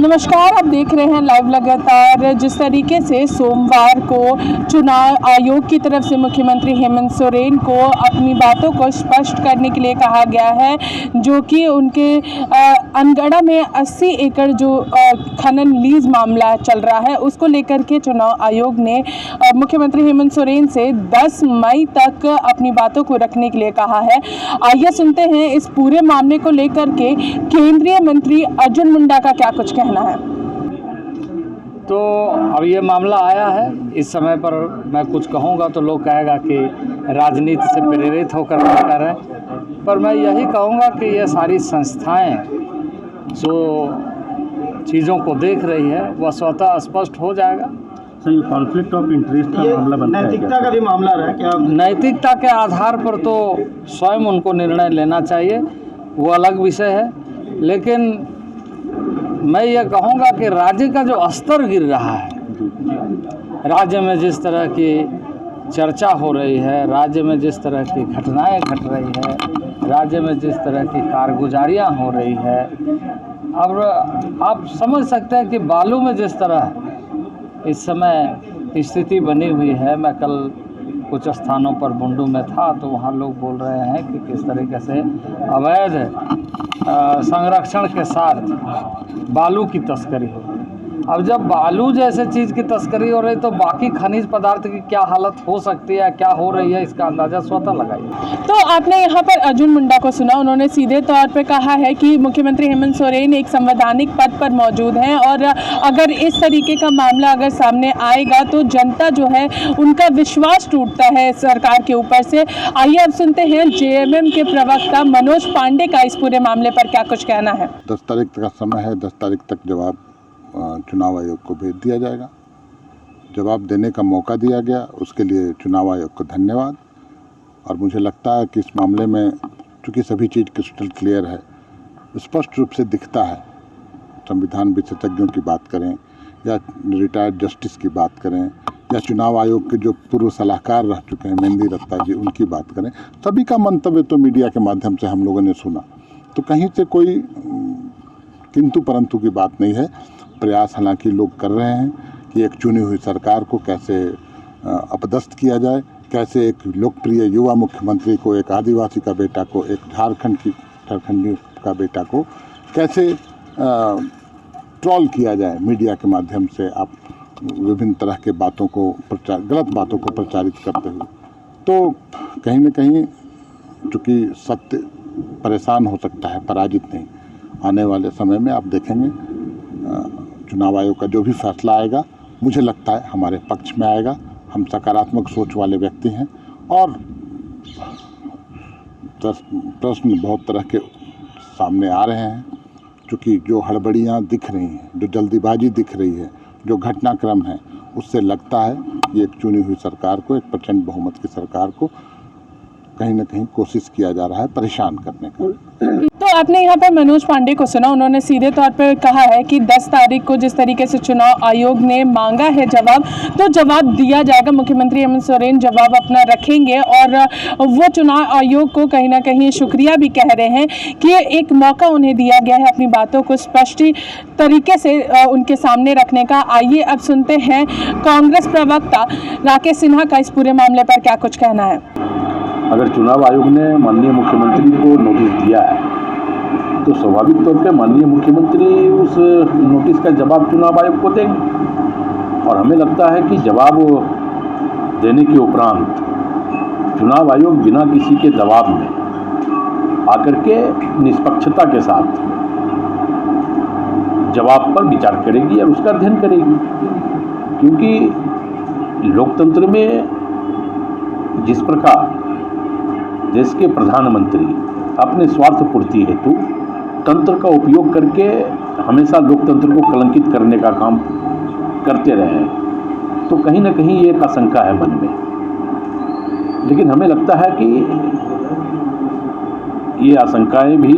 नमस्कार, आप देख रहे हैं लाइव लगातार। जिस तरीके से सोमवार को चुनाव आयोग की तरफ से मुख्यमंत्री हेमंत सोरेन को अपनी बातों को स्पष्ट करने के लिए कहा गया है, जो कि उनके अनगढ़ा में 80 एकड़ जो खनन लीज मामला चल रहा है, उसको लेकर के चुनाव आयोग ने मुख्यमंत्री हेमंत सोरेन से 10 मई तक अपनी बातों को रखने के लिए कहा है। आइए सुनते हैं इस पूरे मामले को लेकर के केंद्रीय मंत्री अर्जुन मुंडा का क्या कुछ कहना है। तो अब ये मामला आया है, इस समय पर मैं कुछ कहूँगा तो लोग कहेगा कि राजनीति से प्रेरित होकर कर रहे हैं, पर मैं यही कहूँगा कि ये सारी संस्थाएं जो चीज़ों को देख रही है वह स्वतः स्पष्ट हो जाएगा। सर, ये कॉन्फ्लिक्ट ऑफ इंटरेस्ट का मामला बनता है, नैतिकता का भी मामला रहा है क्या? नैतिकता के आधार पर तो स्वयं उनको निर्णय लेना चाहिए, वो अलग विषय है। लेकिन मैं ये कहूँगा कि राज्य का जो स्तर गिर रहा है, राज्य में जिस तरह की चर्चा हो रही है, राज्य में जिस तरह की घटनाएं घट रही है, राज्य में जिस तरह की कारगुजारियाँ हो रही है, अब आप समझ सकते हैं कि बालू में जिस तरह इस समय स्थिति बनी हुई है। मैं कल कुछ स्थानों पर बुंडू में था तो वहाँ लोग बोल रहे हैं कि किस तरीके से अवैध संरक्षण के साथ बालू की तस्करी हो रही है। अब जब बालू जैसे चीज़ की तस्करी हो रही तो बाकी खनिज पदार्थ की क्या हालत हो सकती है, क्या हो रही है, इसका अंदाज़ा स्वतः लगाइए। तो आपने यहाँ पर अर्जुन मुंडा को सुना, उन्होंने सीधे तौर पर कहा है कि मुख्यमंत्री हेमंत सोरेन एक संवैधानिक पद पर मौजूद हैं और अगर इस तरीके का मामला अगर सामने आएगा तो जनता जो है उनका विश्वास टूटता है सरकार के ऊपर से। आइए अब सुनते हैं जेएमएम के प्रवक्ता मनोज पांडे का इस पूरे मामले पर क्या कुछ कहना है। 10 तारीख का समय है, 10 तारीख तक जवाब चुनाव आयोग को भेज दिया जाएगा। जवाब देने का मौका दिया गया, उसके लिए चुनाव आयोग को धन्यवाद। और मुझे लगता है कि इस मामले में चूँकि सभी चीज़ क्रिस्टल क्लियर है, स्पष्ट रूप से दिखता है। संविधान विशेषज्ञों की बात करें या रिटायर्ड जस्टिस की बात करें या चुनाव आयोग के जो पूर्व सलाहकार रह चुके हैं मेहंदी रत्ता जी, उनकी बात करें, सभी का मंतव्य तो मीडिया के माध्यम से हम लोगों ने सुना। तो कहीं से कोई किंतु परंतु की बात नहीं है। प्रयास हालांकि लोग कर रहे हैं कि एक चुनी हुई सरकार को कैसे अपदस्थ किया जाए, कैसे एक लोकप्रिय युवा मुख्यमंत्री को, एक आदिवासी का बेटा को, एक झारखंडी का बेटा को कैसे ट्रोल किया जाए मीडिया के माध्यम से, आप विभिन्न तरह के बातों को गलत बातों को प्रचारित करते हुए। तो कहीं न कहीं चूँकि सत्य परेशान हो सकता है, पराजित नहीं। आने वाले समय में आप देखेंगे चुनाव आयोग का जो भी फैसला आएगा, मुझे लगता है हमारे पक्ष में आएगा। हम सकारात्मक सोच वाले व्यक्ति हैं और प्रश्न बहुत तरह के सामने आ रहे हैं। क्योंकि जो हड़बड़ियाँ दिख रही हैं, जो जल्दीबाजी दिख रही है, जो घटनाक्रम है, उससे लगता है कि एक चुनी हुई सरकार को, एक प्रचंड बहुमत की सरकार को कहीं ना कहीं कोशिश किया जा रहा है परेशान करने का। तो आपने यहाँ पर मनोज पांडे को सुना, उन्होंने सीधे तौर पर कहा है कि 10 तारीख को जिस तरीके से चुनाव आयोग ने मांगा है जवाब, तो जवाब दिया जाएगा। मुख्यमंत्री हेमंत सोरेन जवाब अपना रखेंगे और वो चुनाव आयोग को कहीं ना कहीं शुक्रिया भी कह रहे हैं कि एक मौका उन्हें दिया गया है अपनी बातों को स्पष्ट तरीके से उनके सामने रखने का। आइए अब सुनते हैं कांग्रेस प्रवक्ता राकेश सिन्हा का इस पूरे मामले पर क्या कुछ कहना है। अगर चुनाव आयोग ने माननीय मुख्यमंत्री को नोटिस दिया है तो स्वाभाविक तौर पे माननीय मुख्यमंत्री उस नोटिस का जवाब चुनाव आयोग को देंगे। और हमें लगता है कि जवाब देने के उपरांत चुनाव आयोग बिना किसी के दबाव में आकर के निष्पक्षता के साथ जवाब पर विचार करेगी और उसका अध्ययन करेगी। क्योंकि लोकतंत्र में जिस प्रकार देश के प्रधानमंत्री अपने स्वार्थ पूर्ति हेतु तंत्र का उपयोग करके हमेशा लोकतंत्र को कलंकित करने का काम करते रहे हैं, तो कहीं ना कहीं एक आशंका है मन में। लेकिन हमें लगता है कि ये आशंकाएं भी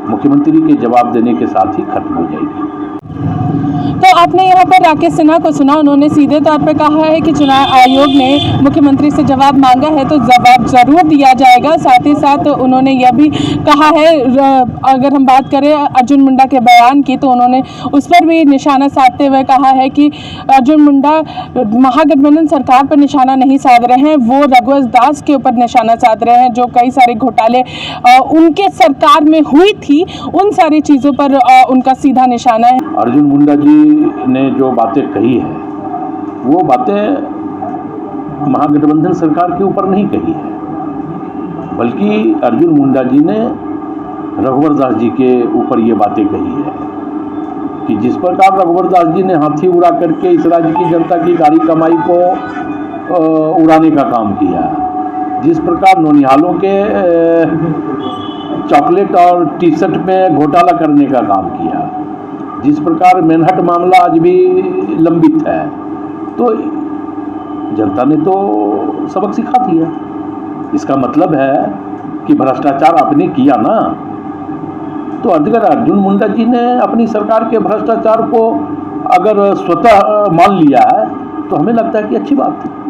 मुख्यमंत्री के जवाब देने के साथ ही खत्म हो जाएगी। तो आपने यहाँ पर राकेश सिन्हा को सुना, उन्होंने सीधे तौर पर कहा है कि चुनाव आयोग ने मुख्यमंत्री से जवाब मांगा है तो जवाब जरूर दिया जाएगा। साथ ही साथ उन्होंने यह भी कहा है, अगर हम बात करें अर्जुन मुंडा के बयान की, तो उन्होंने उस पर भी निशाना साधते हुए कहा है कि अर्जुन मुंडा महागठबंधन सरकार पर निशाना नहीं साध रहे हैं, वो रघुवर दास के ऊपर निशाना साध रहे हैं। जो कई सारे घोटाले उनके सरकार में हुई थी, उन सारी चीज़ों पर उनका सीधा निशाना है। अर्जुन मुंडा जी ने जो बातें कही है, वो बातें महागठबंधन सरकार के ऊपर नहीं कही है, बल्कि अर्जुन मुंडा जी ने रघुवर दास जी के ऊपर ये बातें कही है कि जिस प्रकार रघुवर दास जी ने हाथी उड़ा करके इस राज्य की जनता की गाड़ी कमाई को उड़ाने का काम किया, जिस प्रकार नौनिहालों के चॉकलेट और टी शर्ट में घोटाला करने का काम किया, जिस प्रकार मैनहट मामला आज भी लंबित है, तो जनता ने तो सबक सिखा दिया। इसका मतलब है कि भ्रष्टाचार आपने किया ना, तो अगर अर्जुन मुंडा जी ने अपनी सरकार के भ्रष्टाचार को अगर स्वतः मान लिया है तो हमें लगता है कि अच्छी बात है।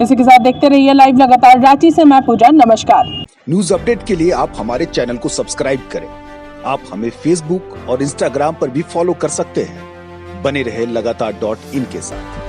इसी के साथ देखते रहिए लाइव लगातार। रांची से मैं पूजा, नमस्कार। न्यूज अपडेट के लिए आप हमारे चैनल को सब्सक्राइब करें। आप हमें फेसबुक और इंस्टाग्राम पर भी फॉलो कर सकते हैं। बने रहे लगातार.in के साथ।